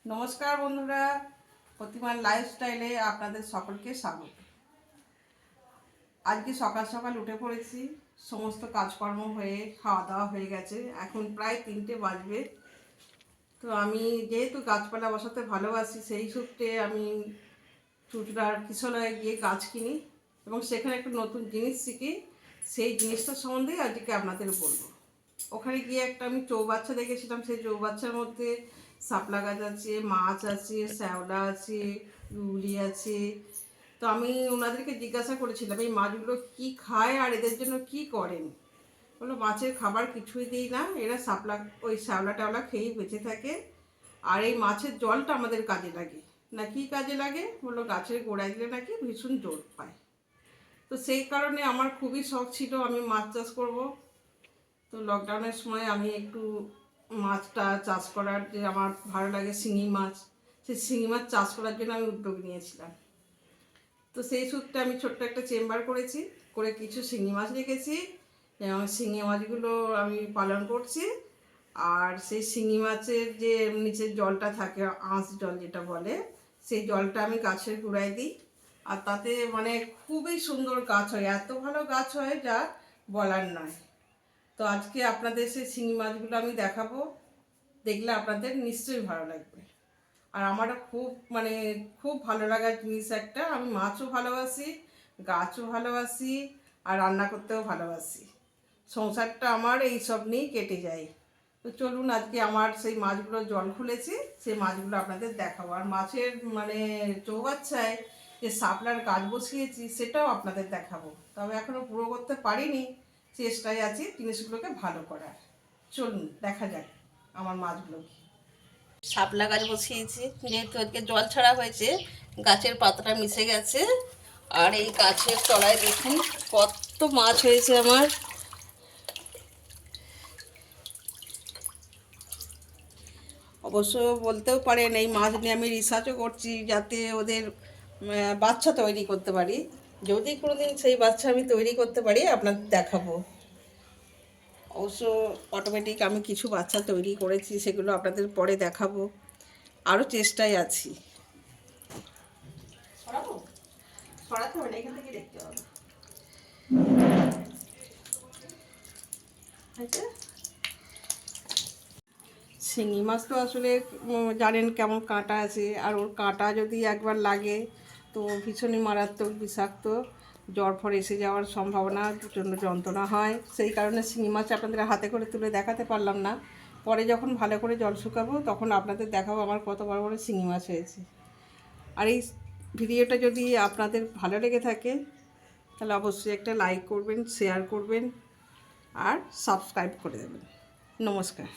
নমস্কার বন্ধুরা, প্রতিমার লাইফস্টাইলে আপনাদের সকলকে স্বাগত। আজকে সকাল সকাল উঠে পড়েছি, সমস্ত কাজকর্ম হয়ে খাওয়া দাওয়া হয়ে গেছে। এখন প্রায় 3টে বাজবে। তো আমি যেহেতু গাছপালা বসাতে ভালোবাসি, সেই সূত্রে আমি চুচড়ার কিশোরায় গিয়ে গাছ কিনি এবং সেখানে একটা নতুন জিনিস শিখি। সেই জিনিসটার সম্বন্ধে আজকে আপনাদের বলবো। ওখানে গিয়ে একটা আমি চৌবাচ্চা দেখেছিলাম। সেই চৌবাচ্চার মধ্যে শাপলা গাছ আছে, মাছ আছে, শ্যাওলা আছে, রুলি আছে। তো আমি ওনাদেরকে জিজ্ঞাসা করেছিলাম এই মাছগুলো কি খায় আর এদের জন্য কি করেন। বললো মাছের খাবার কিছুই দিই না, এরা শাপলা ওই শ্যাওলা টাওলা খেয়েই বেঁচে থাকে। আর এই মাছের জলটা আমাদের কাজে লাগে। না কি কাজে লাগে? বললো গাছের গোড়ায় দিলে নাকি ভীষণ জোর পায়। তো সেই কারণে আমার খুবই শখ ছিল আমি মাছ চাষ করব। তো লকডাউনের সময় আমি একটু মাছটা চাষ করার, যে আমার ভালো লাগে শিঙি মাছ, সেই শিঙি মাছ চাষ করার জন্য আমি উদ্যোগ নিয়েছিলাম। তো সেই সূত্রে আমি ছোট্ট একটা চেম্বার করেছি, করে কিছু শিঙি মাছ রেখেছি এবং শিঙি মাছগুলো আমি পালন করছি। আর সেই শিঙি মাছের যে নিচের জলটা থাকে, আঁশ জল যেটা বলে, সেই জলটা আমি গাছের গোড়ায় দিই। আর তাতে মানে খুবই সুন্দর গাছ হয়, এত ভালো গাছ হয় যা বলার নয়। তো আজকে আপনাদের সেই শিঙি মাছগুলো আমি দেখাবো, দেখলে আপনাদের নিশ্চয়ই ভালো লাগবে। আর আমারও খুব ভালো লাগার জিনিস একটা, আমি মাছও ভালোবাসি, গাছও ভালোবাসি, আর রান্না করতেও ভালোবাসি। সংসারটা আমার এই সব নিয়েই কেটে যায়। তো চলুন আজকে আমার সেই মাছগুলো জল খুলেছে, সেই মাছগুলো আপনাদের দেখাবো। আর মাছের চৌবাচ্চায় যে শাপলার গাছ বসিয়েছি সেটাও আপনাদের দেখাবো। তবে এখনও পুরো করতে পারিনি, চেষ্টায় আছি জিনিসগুলোকে ভালো করার। চলুন দেখা যাক আমার মাছগুলোকে। শাপলা গাছ বসিয়েছি, যেহেতু আজকে জল ছাড়া হয়েছে গাছের পাতাটা মিশে গেছে। আর এই গাছের তলায় দেখুন কত মাছ হয়েছে আমার। অবশ্য বলতেও পারেন এই মাছ নিয়ে আমি রিসার্চও করছি, যাতে ওদের বাচ্চা তৈরি করতে পারি। যদি কোনোদিন সেই বাচ্চা আমি তৈরি করতে পারি আপনাদের দেখাবো। অবশ্য অটোমেটিক আমি কিছু বাচ্চা তৈরি করেছি, সেগুলো আপনাদের পরে দেখাবো। আরও চেষ্টায় আছি। সরাতে হবে না, এখান থেকে দেখতে হবে। আচ্ছা, শিঙি মাছ তো আসলে জানেন কেমন কাঁটা আছে, আর ওর কাঁটা যদি একবার লাগে তো ভীষণই মারাত্মক, বিষাক্ত, জ্বর ফর এসে যাওয়ার সম্ভাবনা, প্রচণ্ড যন্ত্রণা হয়। সেই কারণে শিঙি মাছ আপনাদের হাতে করে তুলে দেখাতে পারলাম না। পরে যখন ভালো করে জল শুকাবো তখন আপনাদের দেখাবো আমার কত বড় বড় শিঙি মাছ হয়েছে। আর এই ভিডিওটা যদি আপনাদের ভালো লেগে থাকে তাহলে অবশ্যই একটা লাইক করবেন, শেয়ার করবেন আর সাবস্ক্রাইব করে দেবেন। নমস্কার।